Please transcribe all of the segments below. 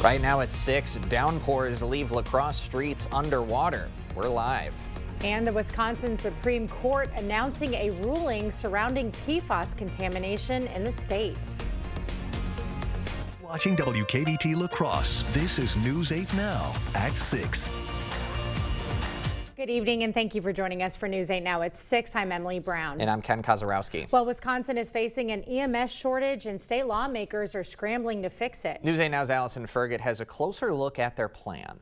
Right now at 6, downpours leave La Crosse streets underwater. We're live. And the Wisconsin Supreme Court announcing a ruling surrounding PFAS contamination in the state. Watching WKBT La Crosse, this is News 8 Now at 6. Good evening and thank you for joining us for News 8 Now at 6. I'm Emily Brown. And I'm Ken Kozarowski. Well, Wisconsin is facing an EMS shortage and state lawmakers are scrambling to fix it. News 8 Now's Allison Fergit has a closer look at their plan.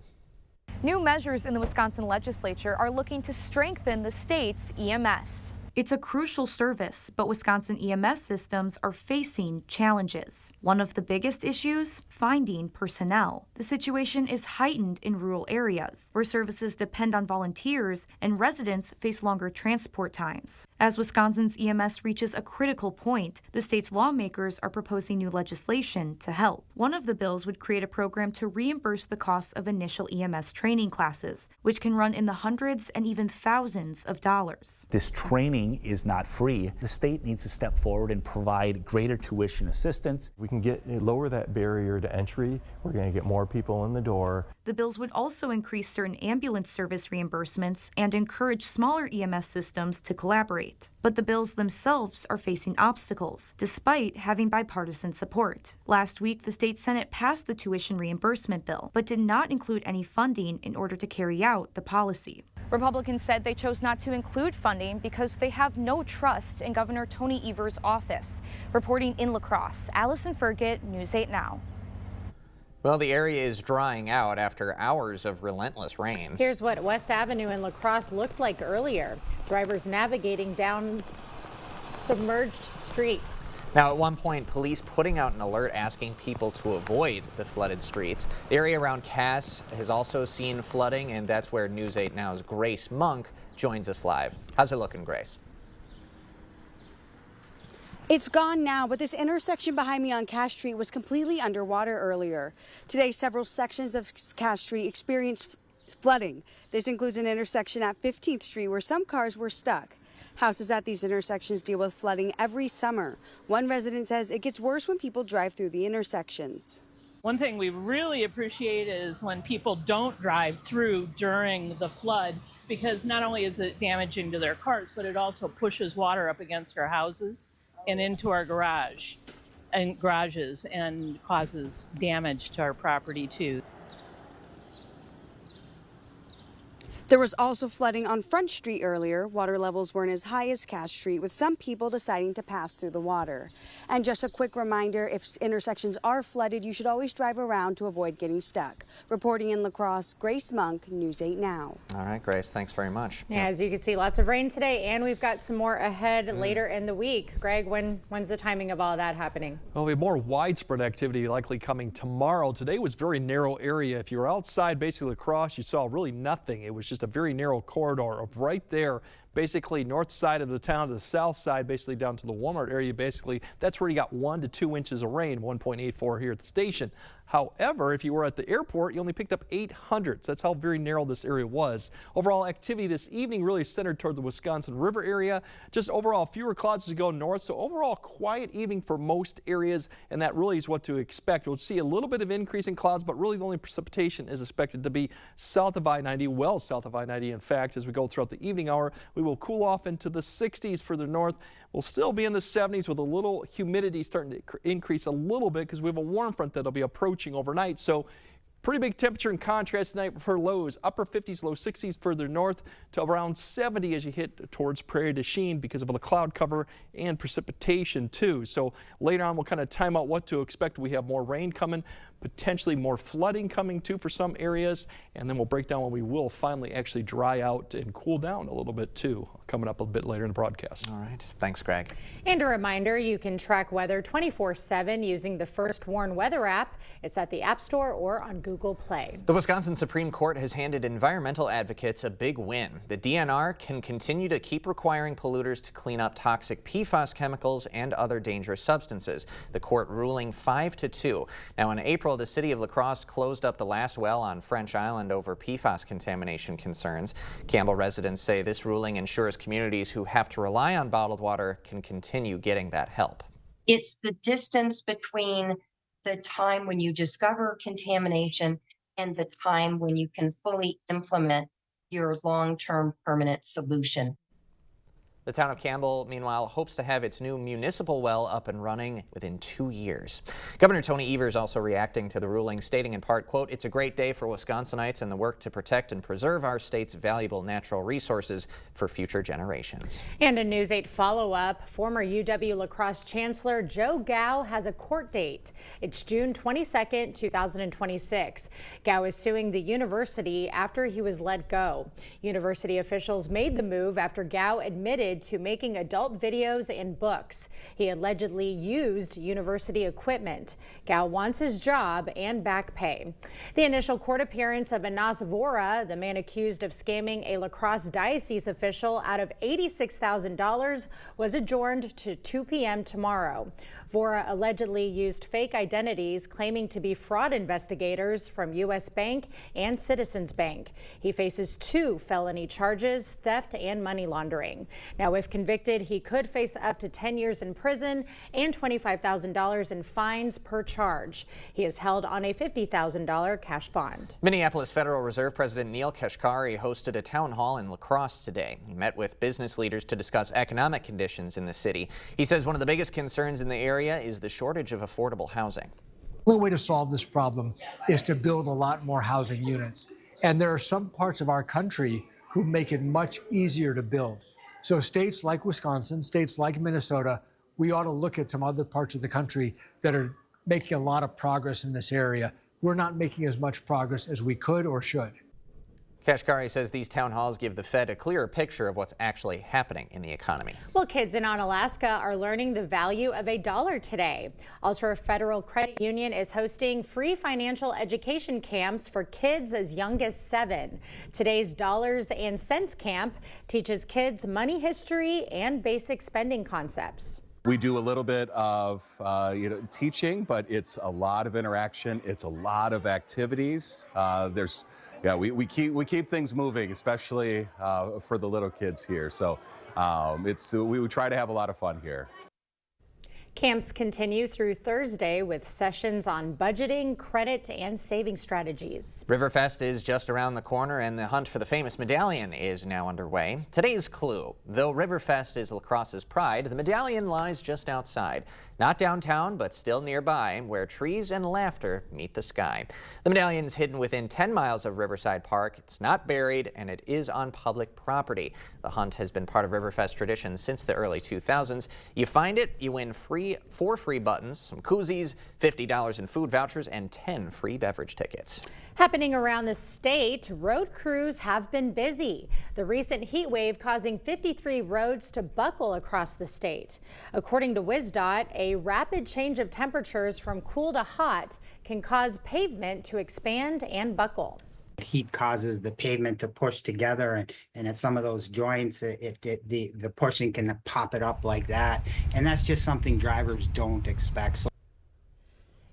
New measures in the Wisconsin legislature are looking to strengthen the state's EMS. It's a crucial service, but Wisconsin EMS systems are facing challenges. One of the biggest issues, finding personnel. The situation is heightened in rural areas, where services depend on volunteers and residents face longer transport times. As Wisconsin's EMS reaches a critical point, the state's lawmakers are proposing new legislation to help. One of the bills would create a program to reimburse the costs of initial EMS training classes, which can run in the hundreds and even thousands of dollars. This training is not free. The state needs to step forward and provide greater tuition assistance. We can lower that barrier to entry. We're going to get more people in the door. The bills would also increase certain ambulance service reimbursements and encourage smaller EMS systems to collaborate. But the bills themselves are facing obstacles, despite having bipartisan support. Last week, the state Senate passed the tuition reimbursement bill, but did not include any funding in order to carry out the policy. Republicans said they chose not to include funding because they have no trust in Governor Tony Evers' office. Reporting in La Crosse, Allison Fergit, News 8 Now. Well, the area is drying out after hours of relentless rain. Here's what West Avenue in La Crosse looked like earlier. Drivers navigating down submerged streets. Now, at one point, police putting out an alert asking people to avoid the flooded streets. The area around Cass has also seen flooding, and that's where News 8 Now's Grace Monk joins us live. How's it looking, Grace? It's gone now, but this intersection behind me on Cass Street was completely underwater earlier. Today, several sections of Cass Street experienced flooding. This includes an intersection at 15th Street where some cars were stuck. Houses at these intersections deal with flooding every summer. One resident says it gets worse when people drive through the intersections. One thing we really appreciate is when people don't drive through during the flood, because not only is it damaging to their cars, but it also pushes water up against our houses and into our garages and causes damage to our property too. There was also flooding on Front Street earlier. Water levels weren't as high as Cass Street, with some people deciding to pass through the water. And just a quick reminder, if intersections are flooded, you should always drive around to avoid getting stuck. Reporting in La Crosse, Grace Monk, News 8 Now. All right, Grace, thanks very much. Yeah, as you can see, lots of rain today, and we've got some more ahead later in the week. Greg, when's the timing of all that happening? Well, we have more widespread activity likely coming tomorrow. Today was a very narrow area. If you were outside basically La Crosse, you saw really nothing. It was just a very narrow corridor of right there, basically north side of the town to the south side, basically down to the Walmart area. Basically, that's where you got 1 to 2 inches of rain, 1.84 here at the station. However, if you were at the airport, you only picked up 800. So that's how very narrow this area was. Overall activity this evening really centered toward the Wisconsin River area. Just overall fewer clouds as you go north. So overall quiet evening for most areas, and that really is what to expect. We'll see a little bit of increase in clouds, but really the only precipitation is expected to be south of I-90, well south of I-90. In fact, as we go throughout the evening hour, we will cool off into the 60s further north. We'll still be in the 70s with a little humidity starting to increase a little bit because we have a warm front that'll be approaching overnight. So pretty big temperature in contrast tonight for lows, upper 50s, low 60s further north to around 70 as you hit towards Prairie du Chien because of the cloud cover and precipitation too. So later on we'll kind of time out what to expect. We have more rain coming, potentially more flooding coming too for some areas, and then we'll break down when we will finally actually dry out and cool down a little bit too, coming up a bit later in the broadcast. All right, thanks, Greg. And a reminder, you can track weather 24/7 using the First Warn Weather app. It's at the App Store or on Google Play. The Wisconsin Supreme Court has handed environmental advocates a big win. The DNR can continue to keep requiring polluters to clean up toxic PFAS chemicals and other dangerous substances. The court ruling 5-2. Now in April, the city of La Crosse closed up the last well on French Island over PFAS contamination concerns. Campbell residents say this ruling ensures communities who have to rely on bottled water can continue getting that help. It's the distance between the time when you discover contamination and the time when you can fully implement your long-term permanent solution. The town of Campbell, meanwhile, hopes to have its new municipal well up and running within 2 years. Governor Tony Evers also reacting to the ruling, stating in part, quote, "It's a great day for Wisconsinites and the work to protect and preserve our state's valuable natural resources for future generations." And a News 8 follow-up, former UW La Crosse Chancellor Joe Gao has a court date. It's June 22nd, 2026. Gao is suing the university after he was let go. University officials made the move after Gao admitted to making adult videos and books. He allegedly used university equipment. Gao wants his job and back pay. The initial court appearance of Anas Vora, the man accused of scamming a La Crosse diocese official out of $86,000, was adjourned to 2 p.m. tomorrow. Vora allegedly used fake identities claiming to be fraud investigators from U.S. Bank and Citizens Bank. He faces 2 felony charges, theft and money laundering. Now, if convicted, he could face up to 10 years in prison and $25,000 in fines per charge. He is held on a $50,000 cash bond. Minneapolis Federal Reserve President Neel Kashkari hosted a town hall in La Crosse today. He met with business leaders to discuss economic conditions in the city. He says one of the biggest concerns in the area is the shortage of affordable housing. The only way to solve this problem is to build a lot more housing units. And there are some parts of our country who make it much easier to build. So states like Wisconsin, states like Minnesota, we ought to look at some other parts of the country that are making a lot of progress in this area. We're not making as much progress as we could or should. Kashkari says these town halls give the Fed a clearer picture of what's actually happening in the economy. Well, kids in Onalaska are learning the value of a dollar today. Altra Federal Credit Union is hosting free financial education camps for kids as young as 7. Today's Dollars and Cents camp teaches kids money history and basic spending concepts. We do a little bit of teaching, but it's a lot of interaction. It's a lot of activities. We keep things moving, especially for the little kids here. So we try to have a lot of fun here. Camps continue through Thursday with sessions on budgeting, credit, and saving strategies. Riverfest is just around the corner and the hunt for the famous medallion is now underway. Today's clue: though Riverfest is La Crosse's pride, the medallion lies just outside. Not downtown, but still nearby, where trees and laughter meet the sky. The medallion is hidden within 10 miles of Riverside Park. It's not buried, and it is on public property. The hunt has been part of Riverfest tradition since the early 2000s. You find it, you win 4 free buttons, some koozies, $50 in food vouchers, and 10 free beverage tickets. Happening around the state, road crews have been busy. The recent heat wave causing 53 roads to buckle across the state. According to WisDOT, a rapid change of temperatures from cool to hot can cause pavement to expand and buckle. Heat causes the pavement to push together, and at some of those joints, the pushing can pop it up like that. And that's just something drivers don't expect. So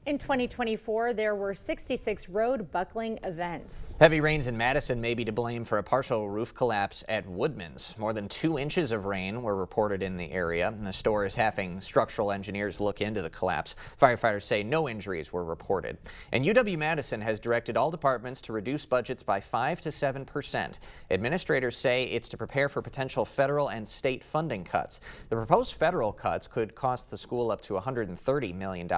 in 2024, there were 66 road buckling events. Heavy rains in Madison may be to blame for a partial roof collapse at Woodman's. More than 2 inches of rain were reported in the area, and the store is having structural engineers look into the collapse. Firefighters say no injuries were reported. And UW-Madison has directed all departments to reduce budgets by 5 to 7%. Administrators say it's to prepare for potential federal and state funding cuts. The proposed federal cuts could cost the school up to $130 million,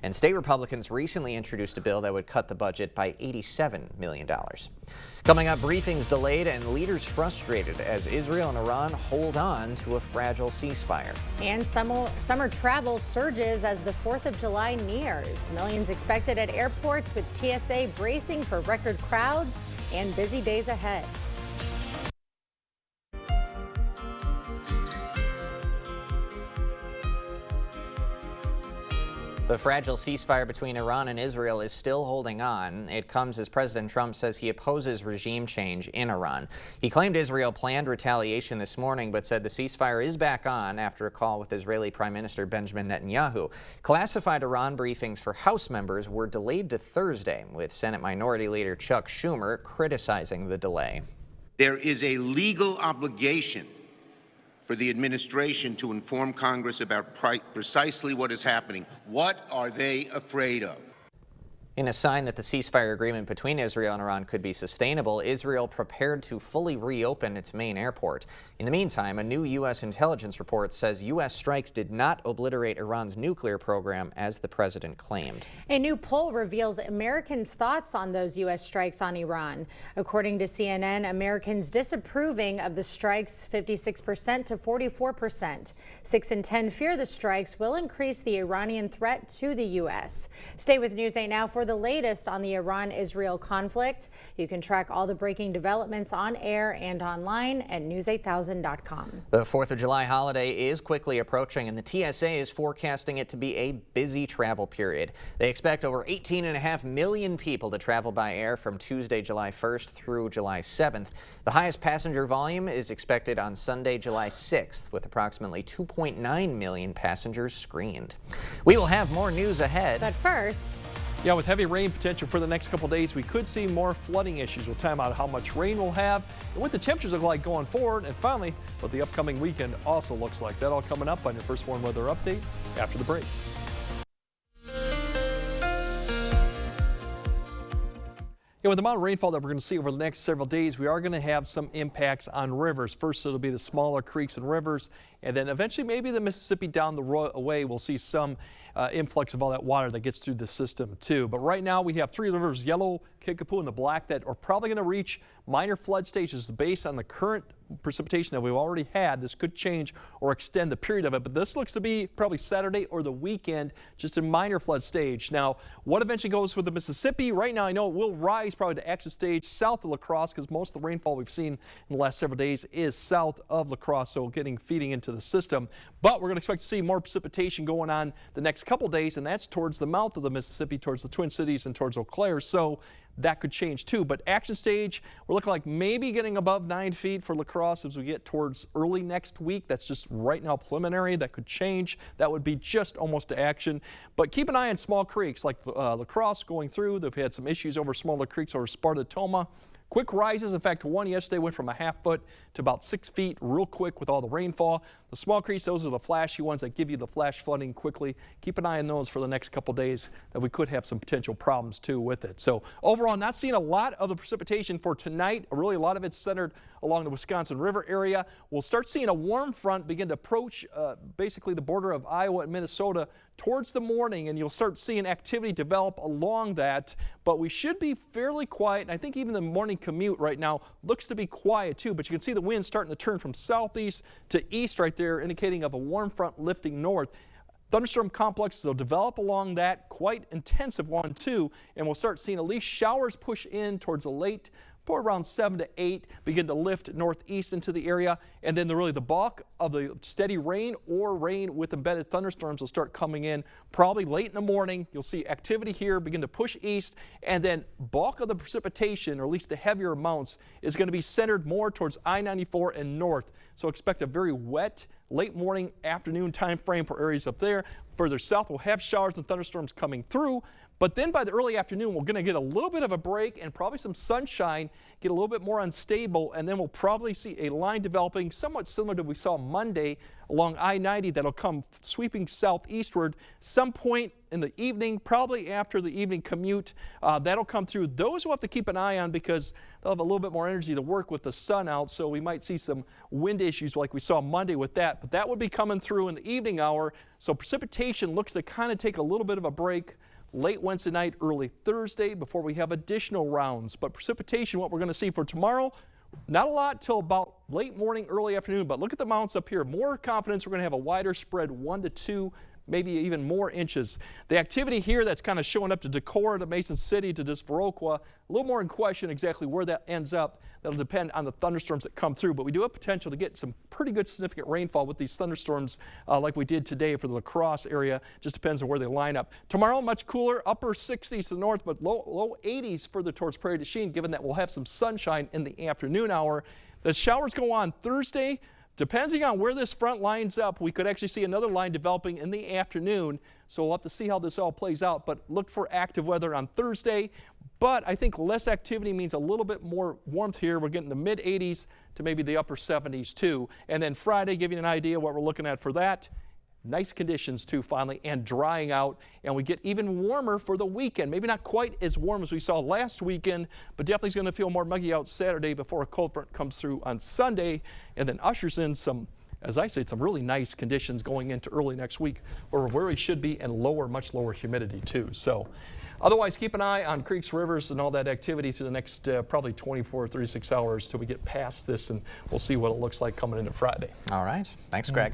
and state Republicans recently introduced a bill that would cut the budget by $87 million. Coming up, briefings delayed and leaders frustrated as Israel and Iran hold on to a fragile ceasefire. And summer travel surges as the 4th of July nears. Millions expected at airports, with TSA bracing for record crowds and busy days ahead. The fragile ceasefire between Iran and Israel is still holding on. It comes as President Trump says he opposes regime change in Iran. He claimed Israel planned retaliation this morning, but said the ceasefire is back on after a call with Israeli Prime Minister Benjamin Netanyahu. Classified Iran briefings for House members were delayed to Thursday, with Senate Minority Leader Chuck Schumer criticizing the delay. There is a legal obligation for the administration to inform Congress about precisely what is happening. What are they afraid of? In a sign that the ceasefire agreement between Israel and Iran could be sustainable, Israel prepared to fully reopen its main airport. In the meantime, a new U.S. intelligence report says U.S. strikes did not obliterate Iran's nuclear program, as the president claimed. A new poll reveals Americans' thoughts on those U.S. strikes on Iran. According to CNN, Americans disapproving of the strikes 56% to 44%. 6 in 10 fear the strikes will increase the Iranian threat to the U.S. Stay with News 8 now for the latest on the Iran-Israel conflict. You can track all the breaking developments on air and online at news8000.com. The 4th of July holiday is quickly approaching, and the TSA is forecasting it to be a busy travel period. They expect over 18.5 million people to travel by air from Tuesday, July 1st through July 7th. The highest passenger volume is expected on Sunday, July 6th, with approximately 2.9 million passengers screened. We will have more news ahead. But first, yeah, with heavy rain potential for the next couple days, we could see more flooding issues. We'll time out how much rain we'll have and what the temperatures look like going forward, and finally, what the upcoming weekend also looks like. That all coming up on your First Warn Weather Update after the break. Yeah, with the amount of rainfall that we're going to see over the next several days, we are going to have some impacts on rivers. First, it'll be the smaller creeks and rivers, and then eventually maybe the Mississippi down the way. We'll see some influx of all that water that gets through the system too. But right now we have 3 rivers, Yellow, Kickapoo, and the Black, that are probably going to reach minor flood stages based on the current precipitation that we've already had. This could change or extend the period of it, but this looks to be probably Saturday or the weekend, just a minor flood stage. Now, what eventually goes with the Mississippi? Right now, I know it will rise probably to action stage south of La Crosse, because most of the rainfall we've seen in the last several days is south of La Crosse, so feeding into the system. But we're going to expect to see more precipitation going on the next couple days, and that's towards the mouth of the Mississippi, towards the Twin Cities and towards Eau Claire. So that could change too. But action stage, we're looking like maybe getting above 9 feet for La Crosse as we get towards early next week. That's just right now preliminary. That could change. That would be just almost to action. But keep an eye on small creeks like La Crosse going through. They've had some issues over smaller creeks over Sparta-Toma. Quick rises. In fact, one yesterday went from a half foot to about 6 feet real quick with all the rainfall. The small creeks, those are the flashy ones that give you the flash flooding quickly. Keep an eye on those for the next couple days, that we could have some potential problems too with it. So overall, not seeing a lot of the precipitation for tonight. Really, a lot of it's centered along the Wisconsin River area. We'll start seeing a warm front begin to approach basically the border of Iowa and Minnesota towards the morning, and you'll start seeing activity develop along that. But we should be fairly quiet, and I think even the morning commute right now looks to be quiet too. But you can see the wind starting to turn from southeast to east right there, indicating of a warm front lifting north. Thunderstorm complexes will develop along that, quite intensive one too, and we'll start seeing at least showers push in towards the late, around 7 to 8, begin to lift northeast into the area, and then really the bulk of the steady rain or rain with embedded thunderstorms will start coming in probably late in the morning. You'll see activity here begin to push east, and then bulk of the precipitation, or at least the heavier amounts, is going to be centered more towards I-94 and north. So expect a very wet late morning, afternoon time frame for areas up there. Further south, we'll have showers and thunderstorms coming through. But then by the early afternoon, we're going to get a little bit of a break and probably some sunshine, get a little bit more unstable, and then we'll probably see a line developing somewhat similar to what we saw Monday along I-90 that'll come sweeping southeastward some point in the evening, probably after the evening commute. That'll come through. Those we'll have to keep an eye on because they'll have a little bit more energy to work with the sun out, so we might see some wind issues like we saw Monday with that. But that would be coming through in the evening hour, so precipitation looks to kind of take a little bit of a break late Wednesday night, early Thursday before we have additional rounds. But precipitation, what we're going to see for tomorrow, not a lot till about late morning, early afternoon, but look at the amounts up here. More confidence we're going to have a wider spread, 1 to 2, maybe even more inches. The activity here that's kind of showing up to Decorah, to Mason City, to just Viroqua, a little more in question exactly where that ends up. That'll depend on the thunderstorms that come through, but we do have potential to get some pretty good significant rainfall with these thunderstorms like we did today for the La Crosse area. Just depends on where they line up. Tomorrow, much cooler, upper 60s to the north, but low 80s further towards Prairie du Chien, given that we'll have some sunshine in the afternoon hour. The showers go on Thursday. Depending on where this front lines up, we could actually see another line developing in the afternoon. So we'll have to see how this all plays out, but look for active weather on Thursday. But I think less activity means a little bit more warmth here. We're getting the mid 80s to maybe the upper 70s too. And then Friday, give you an idea what we're looking at for that. Nice conditions too finally, and drying out, and we get even warmer for the weekend. Maybe not quite as warm as we saw last weekend, but definitely is going to feel more muggy out Saturday before a cold front comes through on Sunday, and then ushers in some, as I said, some really nice conditions going into early next week where we should be, and much lower humidity too. So otherwise, keep an eye on creeks, rivers, and all that activity through the next probably 24 or 36 hours till we get past this, and we'll see what it looks like coming into Friday. All right. Thanks, Greg.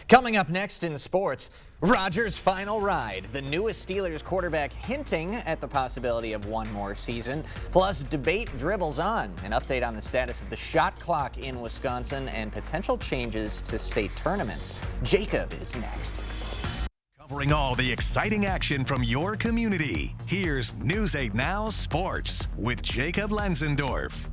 Coming up next in sports, Rodgers' final ride. The newest Steelers quarterback hinting at the possibility of one more season. Plus, debate dribbles on. An update on the status of the shot clock in Wisconsin and potential changes to state tournaments. Jacob is next. Covering all the exciting action from your community, here's News 8 Now Sports with Jacob Lenzendorf.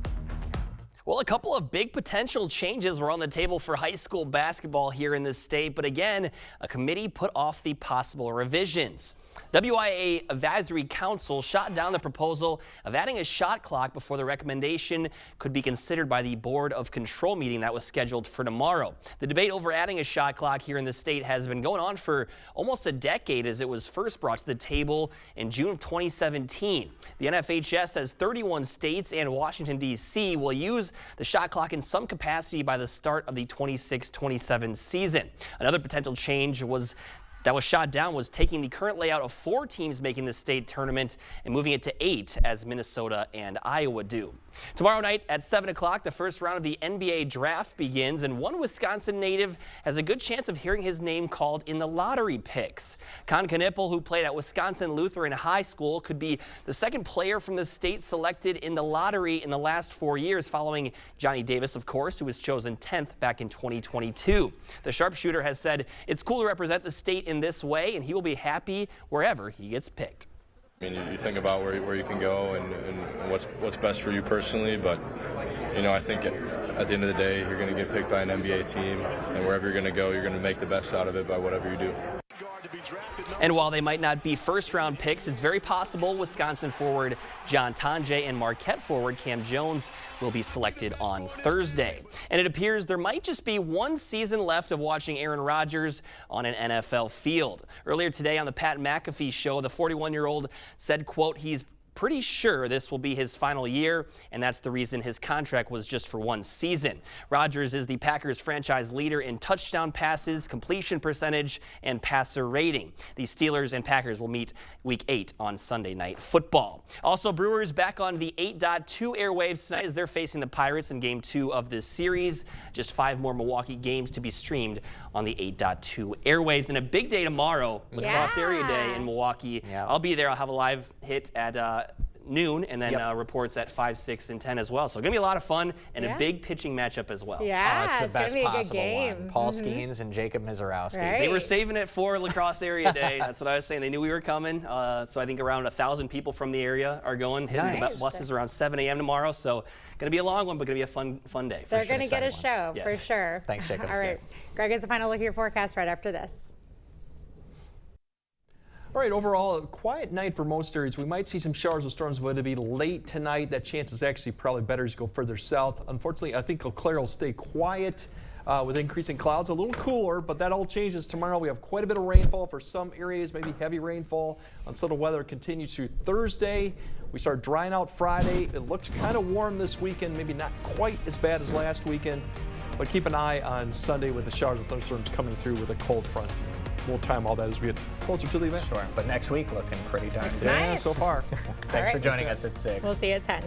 Well, a couple of big potential changes were on the table for high school basketball here in the state, but again, a committee put off the possible revisions. WIA Advisory Council shot down the proposal of adding a shot clock before the recommendation could be considered by the Board of Control meeting that was scheduled for tomorrow. The debate over adding a shot clock here in the state has been going on for almost a decade, as it was first brought to the table in June of 2017. The NFHS says 31 states and Washington, D.C. will use the shot clock in some capacity by the start of the 26-27 season. Another potential change that was shot down was taking the current layout of 4 teams making the state tournament and moving it to 8 as Minnesota and Iowa do. Tomorrow night at 7 o'clock, the first round of the NBA draft begins, and one Wisconsin native has a good chance of hearing his name called in the lottery picks. Con Knippel, who played at Wisconsin Lutheran High School, could be the second player from the state selected in the lottery in the last 4 years, following Johnny Davis, of course, who was chosen 10th back in 2022. The sharpshooter has said it's cool to represent the state in this way, and he will be happy wherever he gets picked. I mean, you think about where you can go and what's best for you personally, but I think at the end of the day, you're going to get picked by an NBA team, and wherever you're going to go, you're going to make the best out of it by whatever you do. And while they might not be first-round picks, it's very possible Wisconsin forward John Tonje and Marquette forward Cam Jones will be selected on Thursday. And it appears there might just be one season left of watching Aaron Rodgers on an NFL field. Earlier today on the Pat McAfee show, the 41-year-old said, quote, he's pretty sure this will be his final year, and that's the reason his contract was just for one season. Rodgers is the Packers franchise leader in touchdown passes, completion percentage, and passer rating. The Steelers and Packers will meet Week 8 on Sunday Night Football. Also, Brewers back on the 8.2 airwaves tonight as they're facing the Pirates in Game 2 of this series. Just 5 more Milwaukee games to be streamed on the 8.2 airwaves. And a big day tomorrow, Lacrosse Area Day in Milwaukee. I'll be there. I'll have a live hit at noon, and then reports at 5, 6, and 10 as well. So going to be a lot of fun and a big pitching matchup as well. Yeah, it's the best possible one. Paul Skeens and Jacob Mizorowski. Right. They were saving it for Lacrosse Area Day. That's what I was saying. They knew we were coming. So I think around 1,000 people from the area are going, hitting the buses around 7 a.m. tomorrow. So going to be a long one, but going to be a fun day. They're going to get a show for sure. Thanks, Jacob. All right. Greg has a final look at your forecast right after this. All right, overall, a quiet night for most areas. We might see some showers with storms, but it'll be late tonight. That chance is actually probably better as you go further south. Unfortunately, I think Eau Claire will stay quiet with increasing clouds. A little cooler, but that all changes tomorrow. We have quite a bit of rainfall for some areas, maybe heavy rainfall. Unsettled weather continues through Thursday. We start drying out Friday. It looks kind of warm this weekend, maybe not quite as bad as last weekend, but keep an eye on Sunday with the showers and thunderstorms coming through with a cold front. We'll time all that as we get closer to the event. Sure, but next week looking pretty darn good. Nice. Yeah, so far. Thanks for joining us at 6. We'll see you at 10.